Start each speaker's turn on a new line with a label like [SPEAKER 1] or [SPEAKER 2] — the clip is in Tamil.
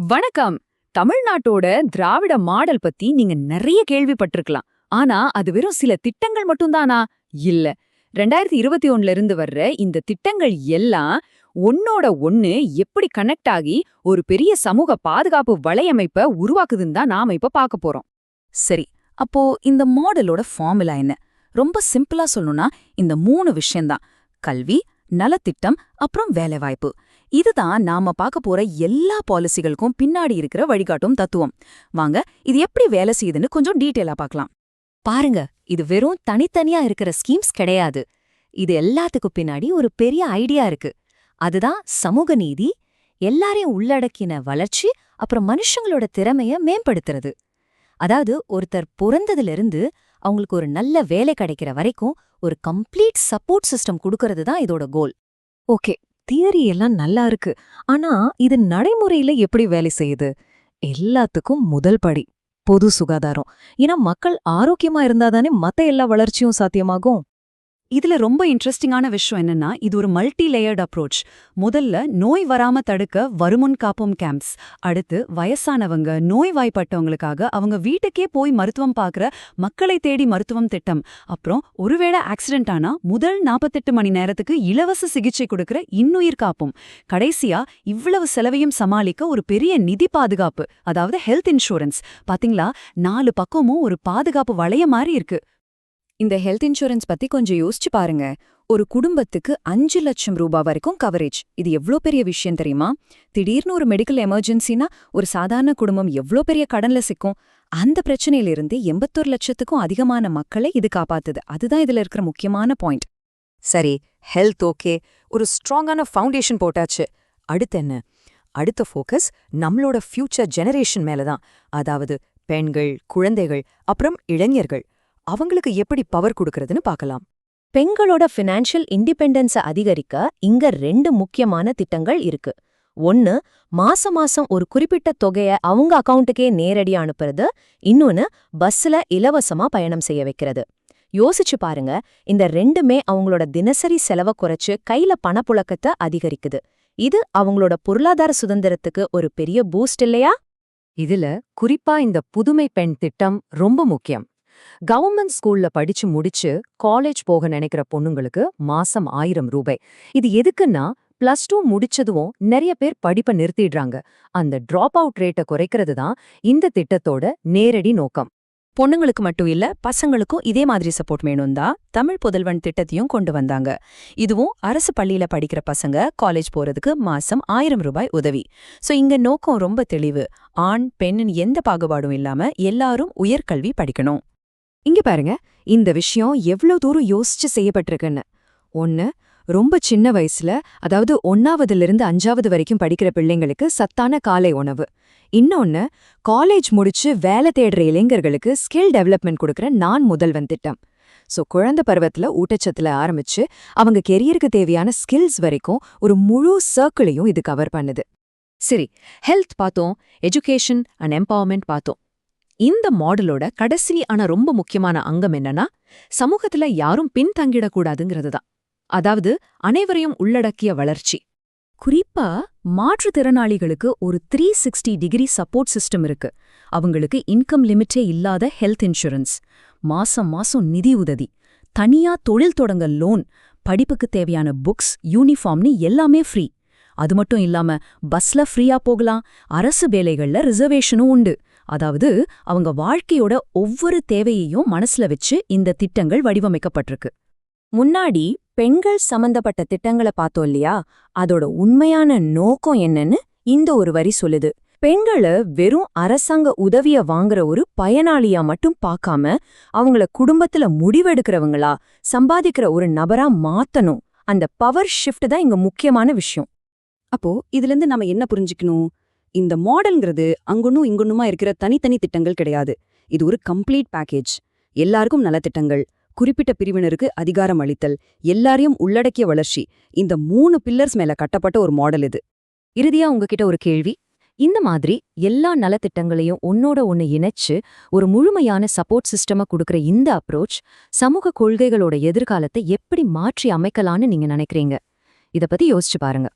[SPEAKER 1] வணக்கம். தமிழ்நாட்டோட திராவிட மாடல் பத்தி நீங்க நிறைய கேள்விப்பட்டிருக்கலாம். ஆனா அது வெறும் சில திட்டங்கள் மட்டும்தானா? இல்ல. 2021ல இருந்து வர்ற இந்த திட்டங்கள் எல்லாம் ஒன்னோட ஒன்னு எப்படி கனெக்ட் ஆகி ஒரு பெரிய சமூக பாதுகாப்பு வலையமைப்ப உருவாக்குதுன்னு தான் நாம இப்ப பார்க்க போறோம்.
[SPEAKER 2] சரி, அப்போ இந்த மாடலோட ஃபார்முலா என்ன? ரொம்ப சிம்பிளா சொல்லணும்னா இந்த 3 விஷயம்தான்: கல்வி, நலத்திட்டம், அப்புறம் வேலைவாய்ப்பு. இதுதான் நாம பார்க்க போற எல்லா பாலிசிகளுக்கும் பின்னாடி இருக்கிற வழிகாட்டும் தத்துவம். வாங்க, இது எப்படி வேலை செய்யுதுன்னு கொஞ்சம் டீட்டெயிலா பார்க்கலாம்.
[SPEAKER 3] பாருங்க, இது வெறும் தனித்தனியா இருக்கிற ஸ்கீம்ஸ் கிடையாது. இது எல்லாத்துக்கும் பின்னாடி ஒரு பெரிய ஐடியா இருக்கு. அதுதான் சமூக நீதி, எல்லாரையும் உள்ளடக்கின வளர்ச்சி, அப்புறம் மனுஷங்களோட திறமைய மேம்படுத்துறது. அதாவது ஒருத்தர் பிறந்ததிலிருந்து அவங்களுக்கு ஒரு நல்ல வேலை கிடைக்கிற வரைக்கும் ஒரு கம்ப்ளீட் சப்போர்ட் சிஸ்டம் கொடுக்கறது தான் இதோட கோல்.
[SPEAKER 4] ஓகே, தியரி எல்லாம் நல்லா இருக்கு. ஆனா இது நடைமுறையில எப்படி வேலை செய்யுது? எல்லாத்துக்கும் முதல் படி பொது சுகாதாரம். ஏன்னா மக்கள் ஆரோக்கியமா இருந்தாதானே மத்த எல்லா வளர்ச்சியும் சாத்தியமாகும்.
[SPEAKER 1] இதுல ரொம்ப இன்ட்ரெஸ்டிங்கான விஷயம் என்னன்னா, இது ஒரு மல்டி லேயர்ட் அப்ரோச். முதல்ல நோய் வராம தடுக்க வருமுன் காப்போம் கேம்ப்ஸ். அடுத்து வயசானவங்க, நோய்வாய்ப்பட்டவங்களுக்காக அவங்க வீட்டுக்கே போய் மருத்துவம் பார்க்குற மக்களை தேடி மருத்துவம் திட்டம். அப்புறம் ஒருவேளை ஆக்சிடென்ட் ஆனா முதல் 48 மணி நேரத்துக்கு இலவச சிகிச்சை கொடுக்கற இன்னுயிர் காப்போம். கடைசியா இவ்வளவு செலவையும் சமாளிக்க ஒரு பெரிய நிதி பாதுகாப்பு, அதாவது ஹெல்த் இன்சூரன்ஸ். பாத்தீங்களா, 4 பக்கமும் ஒரு பாதுகாப்பு வளைய மாதிரி இருக்கு.
[SPEAKER 2] இந்த ஹெல்த் இன்சூரன்ஸ் பத்தி கொஞ்சம் யோசிச்சு பாருங்க. ஒரு குடும்பத்துக்கு 5 லட்சம் ரூபாய் வரைக்கும் கவரேஜ். இது எவ்ளோ பெரிய விஷயம் தெரியுமா? திடீர்னு ஒரு மெடிக்கல் எமர்ஜென்சினா ஒரு சாதாரண குடும்பம் எவ்ளோ பெரிய கடன்ல சிக்கும். அந்த பிரச்சனையிலிருந்து 81 லட்சத்துக்கும் அதிகமான மக்களை இது காப்பாத்துது. அதுதான் இதுல இருக்கிற முக்கியமான பாயிண்ட்.
[SPEAKER 4] சரி, ஹெல்த் ஓகே, ஒரு ஸ்ட்ராங்கான ஃபவுண்டேஷன் போட்டாச்சு. அடுத்து என்ன? அடுத்த ஃபோக்கஸ் நம்மளோட ஃபியூச்சர் ஜெனரேஷன் மேலதான். அதாவது பெண்கள், குழந்தைகள், அப்புறம் இளைஞர்கள். அவங்களுக்கு எப்படி பவர் கொடுக்கறதுன்னு பார்க்கலாம்.
[SPEAKER 3] பெண்களோட ஃபினான்ஷியல் இண்டிபெண்டன்ஸை அதிகரிக்க இங்க 2 முக்கியமான திட்டங்கள் இருக்கு. ஒன்னு, மாசம் மாசம் ஒரு குறிப்பிட்ட தொகையை அவங்க அக்கவுண்ட்டுக்கே நேரடியா அனுப்புறது. இன்னொன்னு, பஸ்ல இலவசமா பயணம் செய்ய வைக்கிறது. யோசிச்சு பாருங்க, இந்த 2மே அவங்களோட தினசரி செலவை குறைச்சு கையில பணப்புழக்கத்தை அதிகரிக்குது. இது அவங்களோட பொருளாதார சுதந்திரத்துக்கு ஒரு பெரிய பூஸ்ட் இல்லையா?
[SPEAKER 4] இதுல குறிப்பா இந்த புதுமை பெண் திட்டம் ரொம்ப முக்கியம். கவர்மெண்ட் ஸ்கூல்ல படிச்சு முடிச்சு காலேஜ் போக நினைக்கிற பொண்ணுங்களுக்கு மாசம் 1000 ரூபாய். இது எதுக்குன்னா, +2 முடிச்சதும் நிறைய பேர் படிப்பை நிறுத்திடுறாங்க. அந்த டிராப் அவுட் ரேட்டை குறைக்கிறது தான் இந்த திட்டத்தோட நேரடி நோக்கம்.
[SPEAKER 2] பொண்ணுங்களுக்கு மட்டும் இல்ல, பசங்களுக்கும் இதே மாதிரி சப்போர்ட் வேணும் தான் தமிழ் புதல்வன் திட்டத்தையும் கொண்டு வந்தாங்க. இதுவும் அரசு பள்ளியில படிக்கிற பசங்க காலேஜ் போறதுக்கு மாசம் 1000 ரூபாய் உதவி. சோ இங்க நோக்கம் ரொம்ப தெளிவு. ஆண் பெண்ணின் எந்த பாகுபாடும் இல்லாம எல்லாரும் உயர்கல்வி படிக்கணும்.
[SPEAKER 4] இங்க பாருங்க, இந்த விஷயம் எவ்ளோ தூரம் யோசிச்சு செய்யப்பட்டிருக்குன்னு. ஒன்னு, ரொம்ப சின்ன வயசுல, அதாவது 1ஆவதிலிருந்து 5ஆவது வரைக்கும் படிக்கிற பிள்ளைங்களுக்கு சத்தான காலை உணவு. இன்னொன்னு, காலேஜ் முடிச்சு வேலை தேடுற இளைஞர்களுக்கு ஸ்கில் டெவலப்மெண்ட் கொடுக்கற நான் முதல்வன் திட்டம். சோ குழந்தை பருவத்துல ஊட்டச்சத்துல ஆரம்பிச்சு அவங்க கெரியருக்கு தேவையான ஸ்கில்ஸ் வரைக்கும் ஒரு முழு சர்க்கிளையும் இது கவர் பண்ணுது. சரி, ஹெல்த் பார்த்தோம், எஜுகேஷன் அண்ட் எம்பவர்மெண்ட் பார்த்தோம். இந்த மாடலோட கடைசி ஆனா ரொம்ப முக்கியமான அங்கம் என்னன்னா, சமூகத்துல யாரும் பின்தங்கிடக்கூடாதுங்கிறது தான். அதாவது அனைவரையும் உள்ளடக்கிய வளர்ச்சி.
[SPEAKER 2] குறிப்பா மாற்றுத்திறனாளிகளுக்கு ஒரு 360 டிகிரி சப்போர்ட் சிஸ்டம் இருக்கு. அவங்களுக்கு இன்கம் லிமிட்டே இல்லாத ஹெல்த் இன்சூரன்ஸ், மாசம் மாசம் நிதி உதவி, தனியா தொழில் தொடங்க லோன், படிப்புக்கு தேவையான புக்ஸ், யூனிஃபார்ம்னு எல்லாமே ஃப்ரீ. அது மட்டும் இல்லாம பஸ்ல ஃப்ரீயா போகலாம். அரசு வேலைகள்ல ரிசர்வேஷனும் உண்டு. அதாவது அவங்க வாழ்க்கையோட ஒவ்வொரு தேவையையும் மனசுல வச்சு இந்த திட்டங்கள் வடிவமைக்கப்பட்டிருக்கு.
[SPEAKER 3] முன்னாடி பெண்கள் சம்பந்தப்பட்ட திட்டங்களை பார்த்தோம் இல்லையா? அதோட உண்மையான நோக்கம் என்னன்னு இந்த ஒரு வரி சொல்லுது. பெண்களை வெறும் அரசாங்க உதவிய வாங்குற ஒரு பயனாளியா மட்டும் பார்க்காம அவங்கள குடும்பத்துல முடிவெடுக்கிறவங்களா, சம்பாதிக்கிற ஒரு நபரா மாத்தணும். அந்த பவர் ஷிஃப்ட் தான் இங்க முக்கியமான விஷயம்.
[SPEAKER 5] அப்போ இதுல இருந்து நம்ம என்ன புரிஞ்சுக்கணும்? இந்த மாடல்ங்கிறது அங்கொன்னும் இங்கொன்னுமா இருக்கிற தனித்தனி திட்டங்கள் கிடையாது. இது ஒரு கம்ப்ளீட் பேக்கேஜ். எல்லாருக்கும் நலத்திட்டங்கள், குறிப்பிட்ட பிரிவினருக்கு அதிகாரம் அளித்தல், எல்லாரையும் உள்ளடக்கிய வளர்ச்சி, இந்த 3 பில்லர்ஸ் மேல கட்டப்பட்ட ஒரு மாடல் இது.
[SPEAKER 4] இறுதியா உங்ககிட்ட ஒரு கேள்வி. இந்த மாதிரி எல்லா நலத்திட்டங்களையும் ஒன்னோட ஒன்னு இணைச்சு ஒரு முழுமையான சப்போர்ட் சிஸ்டமா கொடுக்கற இந்த அப்ரோச் சமூக கொள்கைகளோட எதிர்காலத்தை எப்படி மாற்றி அமைக்கலான்னு நீங்க நினைக்கிறீங்க? இத பத்தி யோசிச்சு பாருங்க.